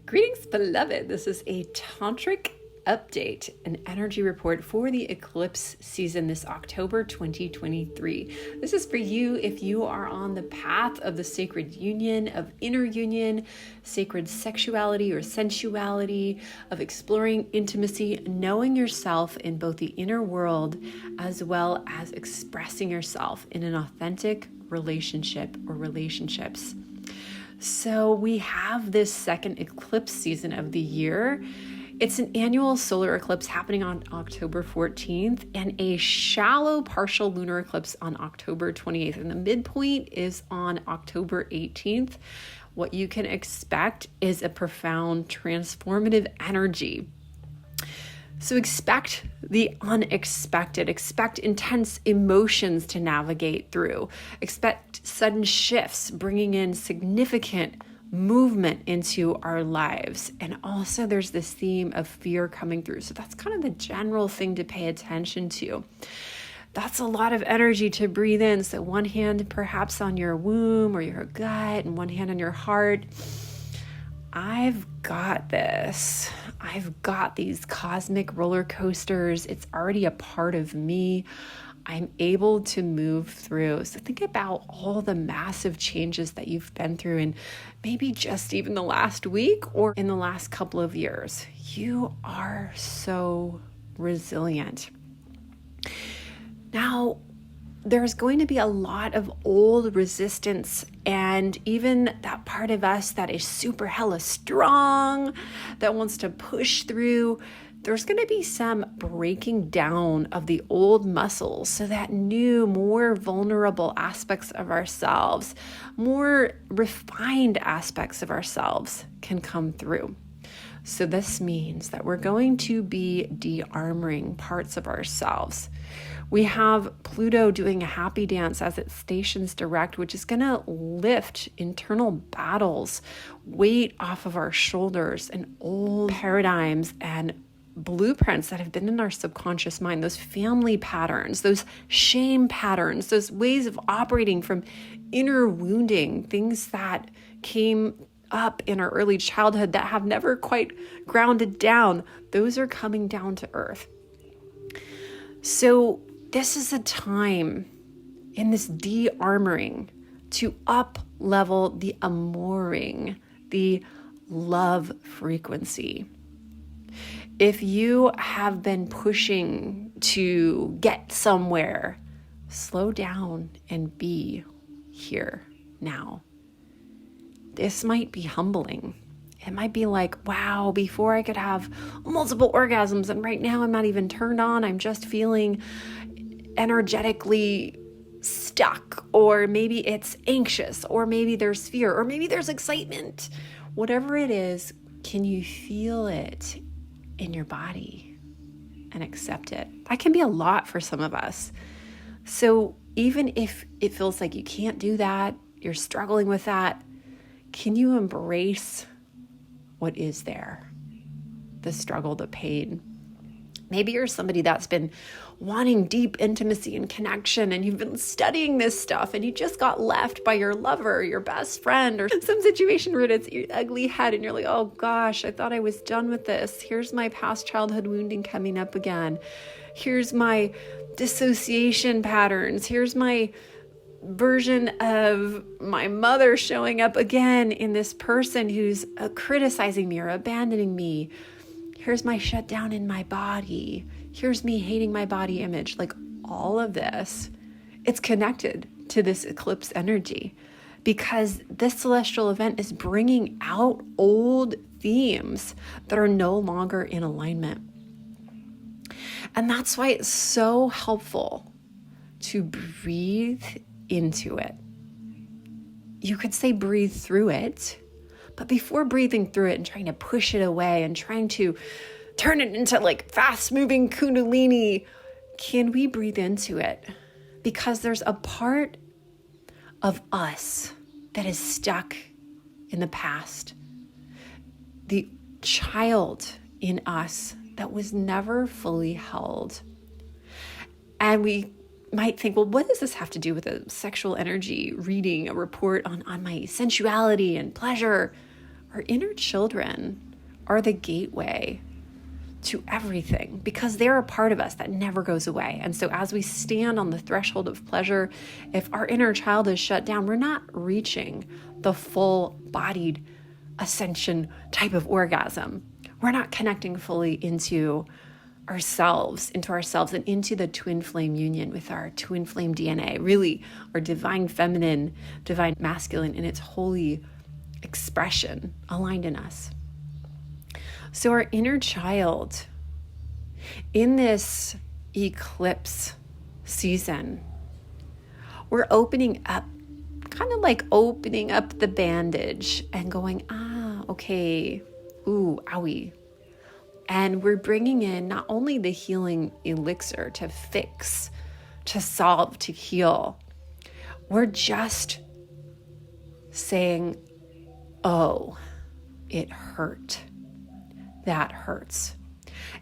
Greetings, beloved. This is a Tantric update, an energy report for the eclipse season this October 2023. This is for you if you are on the path of the sacred union, of inner union, sacred sexuality or sensuality, of exploring intimacy, knowing yourself in both the inner world as well as expressing yourself in an authentic relationship or relationships. So we have this second eclipse season of the year. It's an annual solar eclipse happening on October 14th and a shallow partial lunar eclipse on October 28th. And the midpoint is on October 18th. What you can expect is a profound transformative energy. So expect the unexpected, expect intense emotions to navigate through, expect sudden shifts, bringing in significant movement into our lives. And also there's this theme of fear coming through. So that's kind of the general thing to pay attention to. That's a lot of energy to breathe in. So one hand perhaps on your womb or your gut and one hand on your heart. I've got this. I've got these cosmic roller coasters. It's already a part of me. I'm able to move through. So think about all the massive changes that you've been through in maybe just even the last week or in the last couple of years. You are so resilient. Now, there's going to be a lot of old resistance and even that part of us that is super hella strong, that wants to push through. There's going to be some breaking down of the old muscles so that new, more vulnerable aspects of ourselves, more refined aspects of ourselves can come through. So this means that we're going to be de-armoring parts of ourselves. We have Pluto doing a happy dance as it stations direct, which is going to lift internal battles, weight off of our shoulders, and old paradigms and blueprints that have been in our subconscious mind, those family patterns, those shame patterns, those ways of operating from inner wounding, things that came up in our early childhood that have never quite grounded down. Those are coming down to earth. So this is a time in this de-armoring to up-level the amoring, the love frequency. If you have been pushing to get somewhere, slow down and be here now. This might be humbling. It might be like, wow, before I could have multiple orgasms and right now I'm not even turned on. I'm just feeling energetically stuck, or maybe it's anxious, or maybe there's fear, or maybe there's excitement. Whatever it is, can you feel it in your body and accept it? That can be a lot for some of us. So even if it feels like you can't do that, you're struggling with that, can you embrace what is there? The struggle, the pain. Maybe you're somebody that's been wanting deep intimacy and connection, and you've been studying this stuff, and you just got left by your lover, your best friend, or some situation where it's your ugly head, and you're like, oh gosh, I thought I was done with this. Here's my past childhood wounding coming up again. Here's my dissociation patterns. Here's my version of my mother showing up again in this person who's criticizing me or abandoning me. Here's my shutdown in my body. Here's me hating my body image. Like all of this, it's connected to this eclipse energy because this celestial event is bringing out old themes that are no longer in alignment. And that's why it's so helpful to breathe into it. You could say breathe through it, but before breathing through it and trying to push it away and trying to turn it into like fast moving kundalini, can we breathe into it? Because there's a part of us that is stuck in the past. The child in us that was never fully held. And we might think, well, what does this have to do with a sexual energy reading, a report on my sensuality and pleasure? Our inner children are the gateway to everything because they're a part of us that never goes away. And so as we stand on the threshold of pleasure, if our inner child is shut down, we're not reaching the full-bodied ascension type of orgasm. We're not connecting fully into ourselves and into the twin flame union with our twin flame DNA, really our divine feminine, divine masculine in its holy expression aligned in us. So our inner child in this eclipse season, we're opening up, kind of like opening up the bandage and going, okay, ooh, owie. And we're bringing in not only the healing elixir to fix, to solve, to heal. We're just saying, oh, it hurt. That hurts.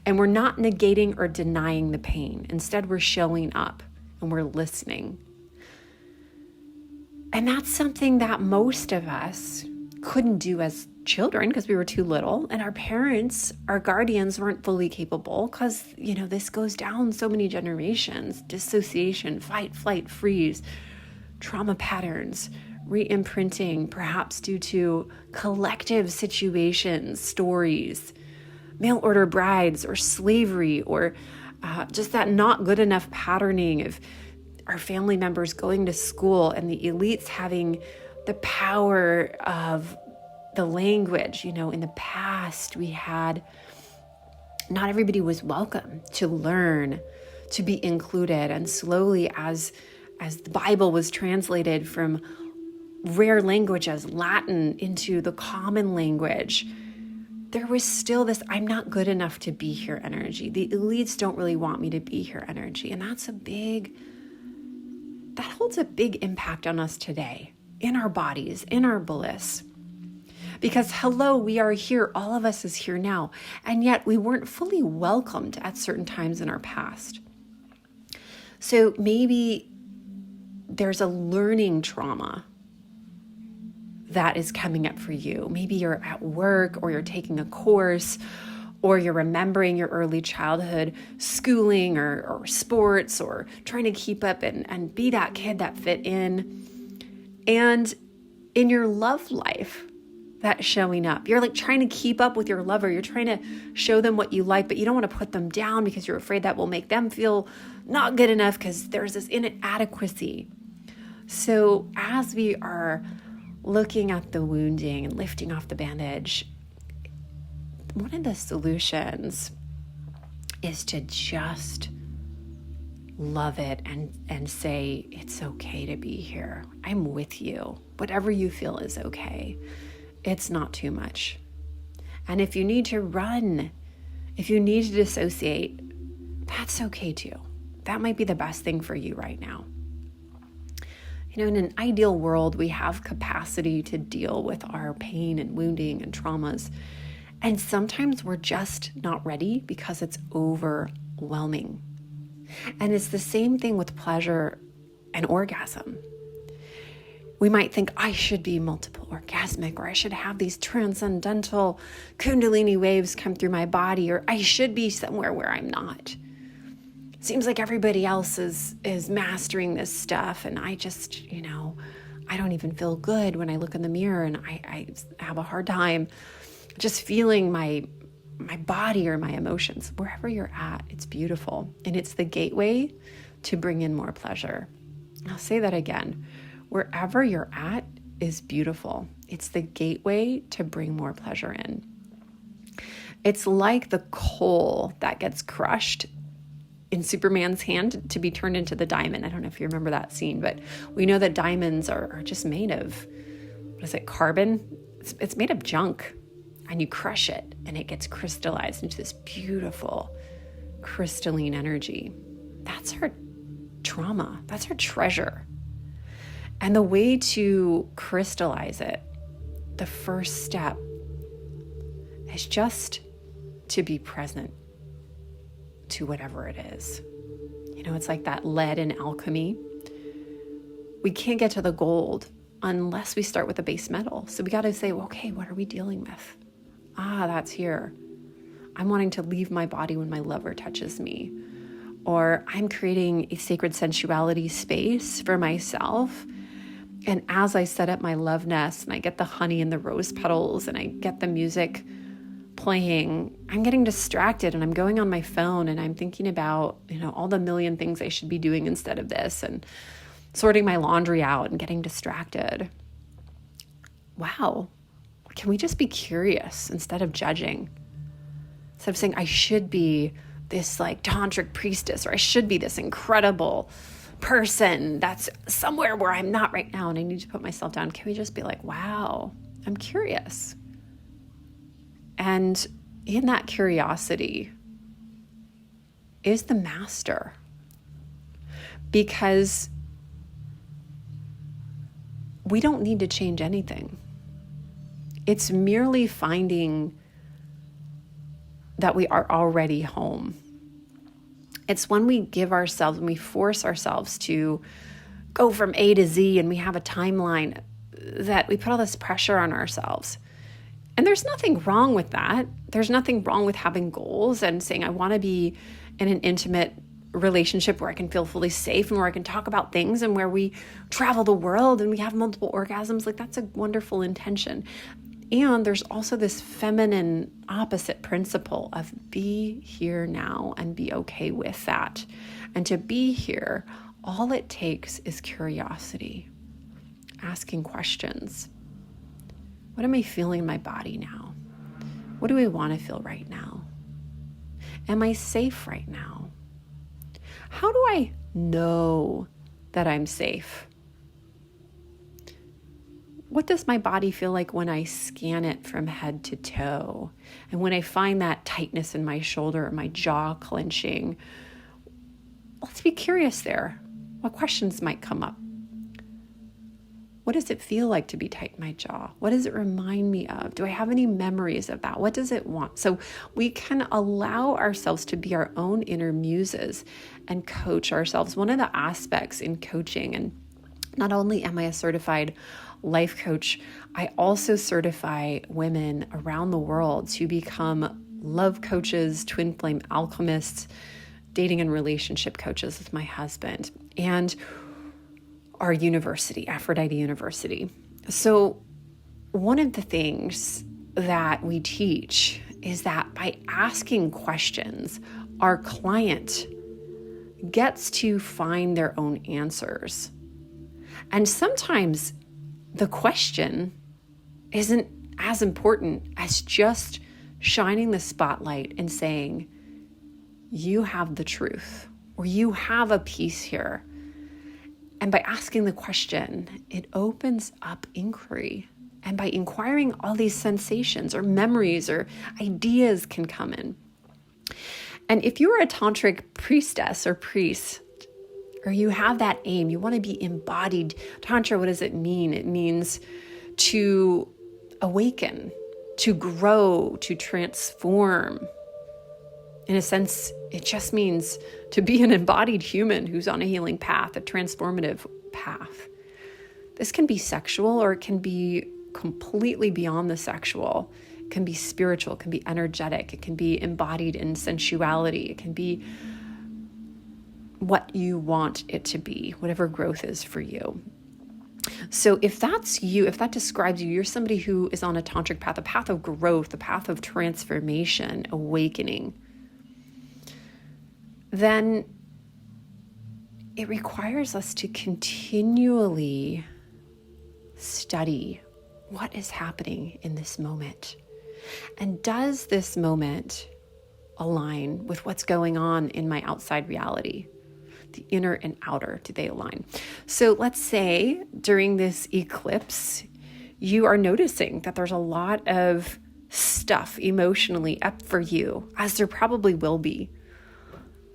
And we're not negating or denying the pain. Instead, we're showing up and we're listening. And that's something that most of us couldn't do as children because we were too little, and our parents, our guardians weren't fully capable because, this goes down so many generations. Dissociation, fight, flight, freeze, trauma patterns, re-imprinting, perhaps due to collective situations, stories, mail order brides or slavery, or just that not good enough patterning of our family members going to school and the elites having the power of the language. In the past, we had, not everybody was welcome to learn, to be included. And slowly, as the Bible was translated from rare languages, Latin, into the common language, there was still this, I'm not good enough to be here energy. The elites don't really want me to be here energy. And that holds a big impact on us today, in our bodies, in our bliss. Because hello, we are here, all of us is here now, and yet we weren't fully welcomed at certain times in our past. So maybe there's a learning trauma that is coming up for you. Maybe you're at work, or you're taking a course, or you're remembering your early childhood schooling or sports, or trying to keep up and be that kid that fit in. And in your love life, that's showing up. You're like trying to keep up with your lover. You're trying to show them what you like, but you don't want to put them down because you're afraid that will make them feel not good enough because there's this inadequacy. So as we are looking at the wounding and lifting off the bandage, one of the solutions is to just love it and say, it's okay to be here. I'm with you. Whatever you feel is okay. It's not too much. And if you need to run, if you need to dissociate, that's okay too. That might be the best thing for you right now. In an ideal world, we have capacity to deal with our pain and wounding and traumas. And sometimes we're just not ready because it's overwhelming. And it's the same thing with pleasure and orgasm. We might think, I should be multiple orgasmic, or I should have these transcendental kundalini waves come through my body, or I should be somewhere where I'm not. Seems like everybody else is mastering this stuff, and I just, I don't even feel good when I look in the mirror, and I have a hard time just feeling my body or my emotions. Wherever you're at, it's beautiful, and it's the gateway to bring in more pleasure. I'll say that again. Wherever you're at is beautiful. It's the gateway to bring more pleasure in. It's like the coal that gets crushed in Superman's hand to be turned into the diamond. I don't know if you remember that scene, but we know that diamonds are just made of, carbon? It's made of junk. And you crush it, and it gets crystallized into this beautiful crystalline energy. That's our trauma. That's our treasure. And the way to crystallize it, the first step, is just to be present to whatever it is. It's like that lead in alchemy. We can't get to the gold unless we start with a base metal. So we got to say, well, okay, what are we dealing with? That's here. I'm wanting to leave my body when my lover touches me. Or I'm creating a sacred sensuality space for myself. And as I set up my love nest and I get the honey and the rose petals and I get the music playing, I'm getting distracted and I'm going on my phone and I'm thinking about, all the million things I should be doing instead of this, and sorting my laundry out and getting distracted. Wow. Can we just be curious instead of judging? Instead of saying, I should be this tantric priestess, or I should be this incredible person that's somewhere where I'm not right now and I need to put myself down. Can we just be like, wow, I'm curious? And in that curiosity is the master. Because we don't need to change anything. It's merely finding that we are already home. It's when we give ourselves, when we force ourselves to go from A to Z and we have a timeline, that we put all this pressure on ourselves. And there's nothing wrong with that. There's nothing wrong with having goals and saying, I want to be in an intimate relationship where I can feel fully safe and where I can talk about things and where we travel the world and we have multiple orgasms. That's a wonderful intention. And there's also this feminine opposite principle of be here now and be okay with that. And to be here, all it takes is curiosity, asking questions. What am I feeling in my body now? What do I want to feel right now? Am I safe right now? How do I know that I'm safe? What does my body feel like when I scan it from head to toe? And when I find that tightness in my shoulder, my jaw clenching, let's be curious there. What questions might come up? What does it feel like to be tight in my jaw? What does it remind me of? Do I have any memories of that? What does it want? So we can allow ourselves to be our own inner muses and coach ourselves. One of the aspects in coaching, and not only am I a certified life coach, I also certify women around the world to become love coaches, twin flame alchemists, dating and relationship coaches with my husband, and our university, Aphrodite University. So one of the things that we teach is that by asking questions, our client gets to find their own answers. And sometimes the question isn't as important as just shining the spotlight and saying, you have the truth, or you have a piece here. And by asking the question, it opens up inquiry. And by inquiring, all these sensations or memories or ideas can come in. And if you're a tantric priestess or priest, or you have that aim, you want to be embodied. Tantra, what does it mean? It means to awaken, to grow, to transform. In a sense, it just means to be an embodied human who's on a healing path, a transformative path. This can be sexual, or it can be completely beyond the sexual. It can be spiritual, it can be energetic, it can be embodied in sensuality, it can be what you want it to be, whatever growth is for you. So if that's you, if that describes you, you're somebody who is on a tantric path, a path of growth, a path of transformation, awakening, then it requires us to continually study what is happening in this moment. And does this moment align with what's going on in my outside reality? The inner and outer, do they align? So let's say during this eclipse, you are noticing that there's a lot of stuff emotionally up for you, as there probably will be.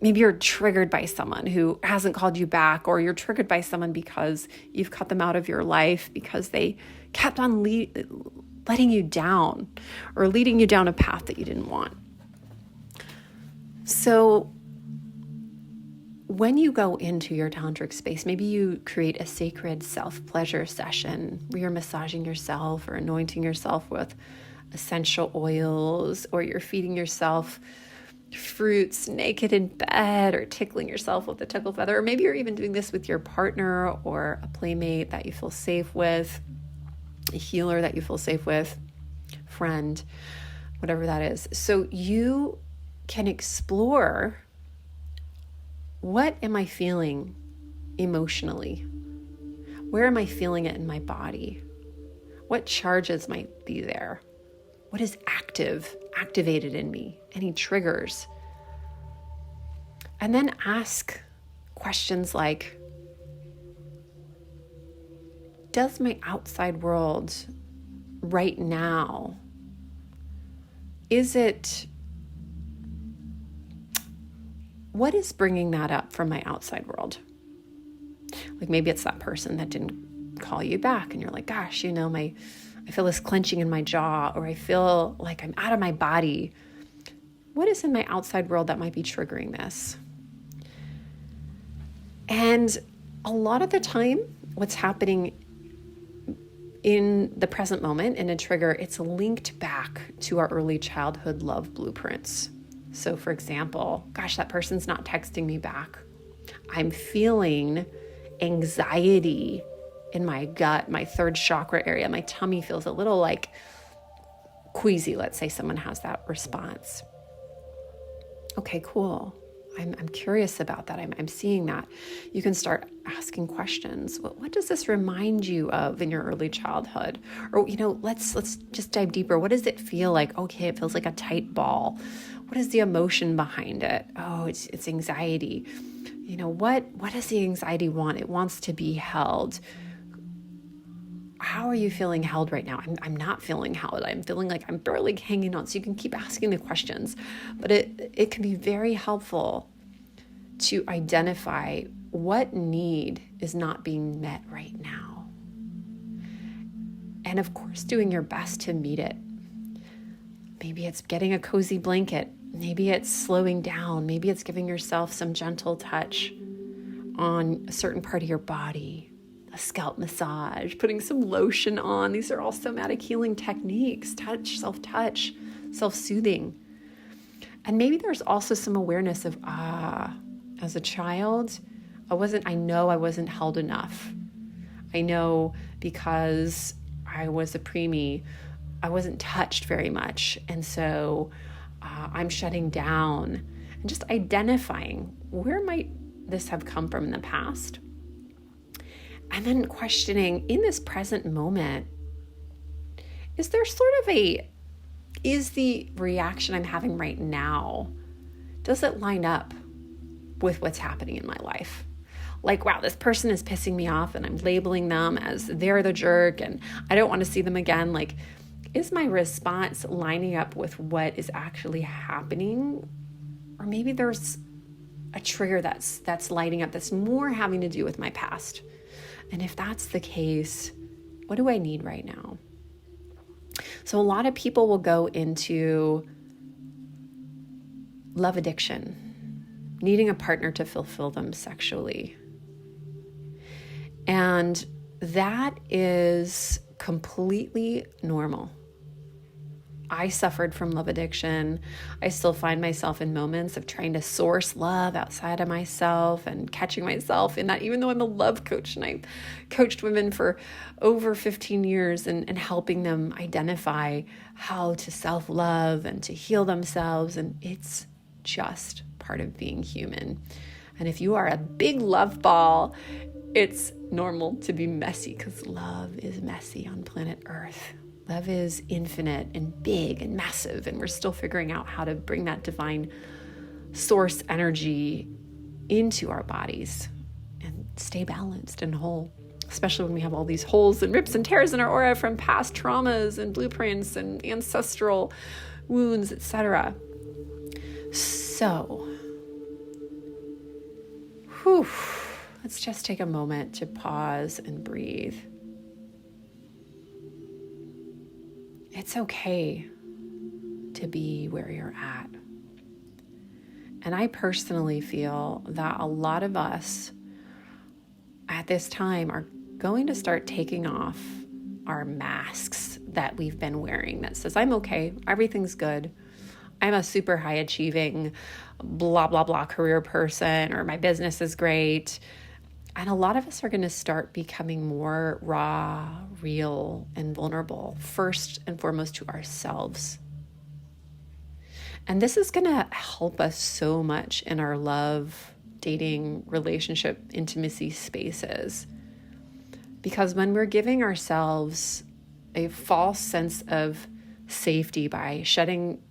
Maybe you're triggered by someone who hasn't called you back, or you're triggered by someone because you've cut them out of your life because they kept on letting you down or leading you down a path that you didn't want. So when you go into your tantric space, maybe you create a sacred self-pleasure session where you're massaging yourself or anointing yourself with essential oils, or you're feeding yourself fruits naked in bed, or tickling yourself with a tickle feather, or maybe you're even doing this with your partner or a playmate that you feel safe with, a healer that you feel safe with, friend, whatever that is. So you can explore, what am I feeling emotionally? Where am I feeling it in my body? What charges might be there? What is activated in me? Any triggers? And then ask questions like, does my outside world right now, what is bringing that up from my outside world? Like maybe it's that person that didn't call you back and you're like, gosh, I feel this clenching in my jaw, or I feel like I'm out of my body. What is in my outside world that might be triggering this? And a lot of the time, what's happening in the present moment in a trigger, it's linked back to our early childhood love blueprints. So for example, gosh, that person's not texting me back. I'm feeling anxiety in my gut, my third chakra area. My tummy feels a little like queasy. Let's say someone has that response. Okay, cool. I'm curious about that. I'm seeing that. You can start asking questions. What does this remind you of in your early childhood? Or, let's just dive deeper. What does it feel like? Okay, it feels like a tight ball. What is the emotion behind it? Oh, it's anxiety. What does the anxiety want? It wants to be held. How are you feeling held right now? I'm not feeling held. I'm feeling like I'm barely hanging on. So you can keep asking the questions, but it can be very helpful to identify what need is not being met right now. And of course, doing your best to meet it. Maybe it's getting a cozy blanket. Maybe it's slowing down. Maybe it's giving yourself some gentle touch on a certain part of your body. A scalp massage, putting some lotion on. These are all somatic healing techniques. Touch, self-touch, self-soothing. And maybe there's also some awareness of, as a child, I know I wasn't held enough. I know because I was a preemie, I wasn't touched very much. And so I'm shutting down. And just identifying, where might this have come from in the past? And then questioning, in this present moment, is the reaction I'm having right now, does it line up with what's happening in my life? Like, wow, this person is pissing me off and I'm labeling them as they're the jerk and I don't want to see them again. Like, is my response lining up with what is actually happening? Or maybe there's a trigger that's lighting up that's more having to do with my past. And if that's the case, what do I need right now? So a lot of people will go into love addiction, needing a partner to fulfill them sexually. And that is completely normal. I suffered from love addiction. I still find myself in moments of trying to source love outside of myself and catching myself in that, even though I'm a love coach and I've coached women for over 15 years and helping them identify how to self-love and to heal themselves. And it's just part of being human. And if you are a big love ball, it's normal to be messy because love is messy on planet Earth. Love is infinite and big and massive, and we're still figuring out how to bring that divine source energy into our bodies and stay balanced and whole, especially when we have all these holes and rips and tears in our aura from past traumas and blueprints and ancestral wounds, etc. So, let's just take a moment to pause and breathe. It's okay to be where you're at. And I personally feel that a lot of us at this time are going to start taking off our masks that we've been wearing that says, I'm okay, everything's good. I'm a super high achieving, blah, blah, blah career person, or my business is great. And a lot of us are going to start becoming more raw, real, and vulnerable, first and foremost to ourselves. And this is going to help us so much in our love, dating, relationship, intimacy spaces. Because when we're giving ourselves a false sense of safety by shutting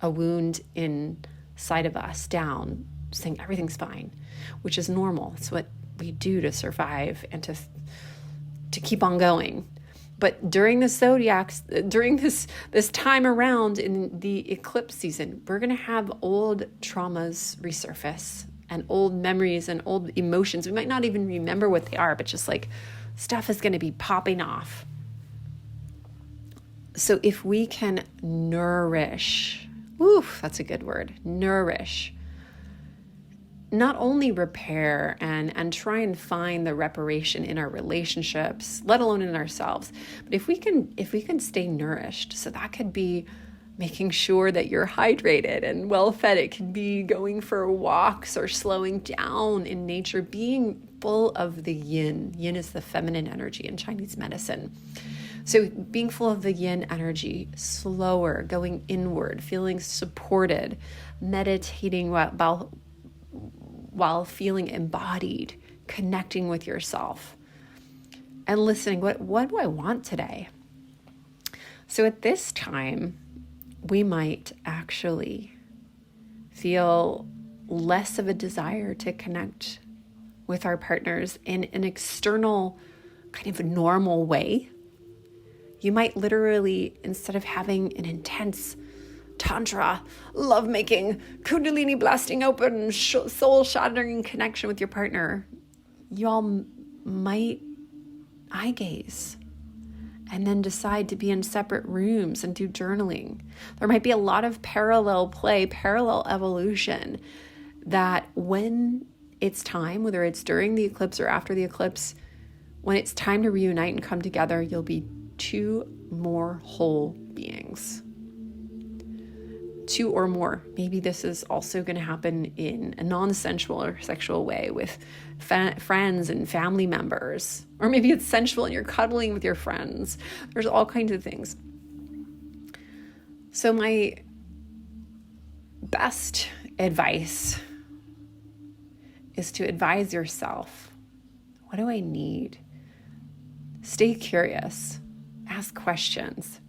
a wound inside of us down, saying everything's fine, which is normal. It's what we do to survive and to keep on going. But during the zodiacs, during this time around in the eclipse season, we're going to have old traumas resurface and old memories and old emotions. We might not even remember what they are, but just like stuff is going to be popping off. So if we can nourish, that's a good word, nourish, not only repair and try and find the reparation in our relationships, let alone in ourselves, but if we can stay nourished, so that could be making sure that you're hydrated and well fed. It could be going for walks or slowing down in nature, being full of the yin. Yin is the feminine energy in Chinese medicine. So being full of the yin energy, slower, going inward, feeling supported, meditating while feeling embodied, connecting with yourself, and listening. What do I want today? So at this time, we might actually feel less of a desire to connect with our partners in an external kind of normal way. You might literally, instead of having an intense Tantra, lovemaking, Kundalini blasting open, soul shattering connection with your partner, you all might eye gaze and then decide to be in separate rooms and do journaling. There might be a lot of parallel play, parallel evolution, that when it's time, whether it's during the eclipse or after the eclipse, when it's time to reunite and come together, you'll be two more whole beings. Two or more. Maybe this is also going to happen in a non-sensual or sexual way with friends and family members. Or maybe it's sensual and you're cuddling with your friends. There's all kinds of things. So my best advice is to advise yourself, what do I need? Stay curious, ask questions,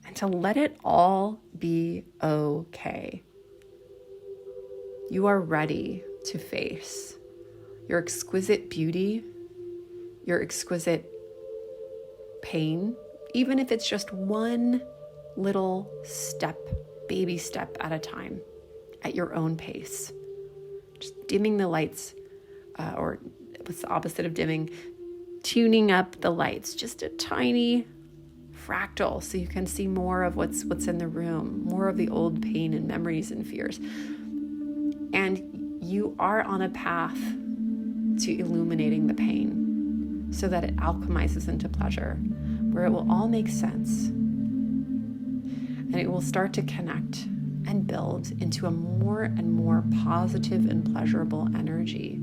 and to let it all be okay. You are ready to face your exquisite beauty, your exquisite pain, even if it's just one little step, baby step at a time, at your own pace. Just dimming the lights, or what's the opposite of dimming? Tuning up the lights, just a tiny fractal, so you can see more of what's in the room, more of the old pain and memories and fears. And you are on a path to illuminating the pain so that it alchemizes into pleasure, where it will all make sense. And it will start to connect and build into a more and more positive and pleasurable energy.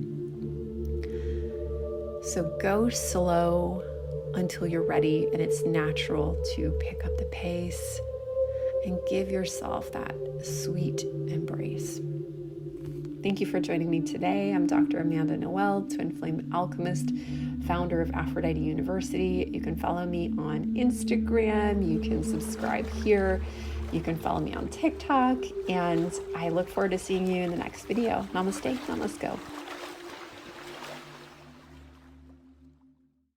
So go slow until you're ready and it's natural to pick up the pace and give yourself that sweet embrace. Thank you for joining me today. I'm Dr. Amanda Noelle, Twin Flame Alchemist, founder of Aphrodite University. You can follow me on Instagram. You can subscribe here. You can follow me on TikTok. And I look forward to seeing you in the next video. Namaste. Namaste.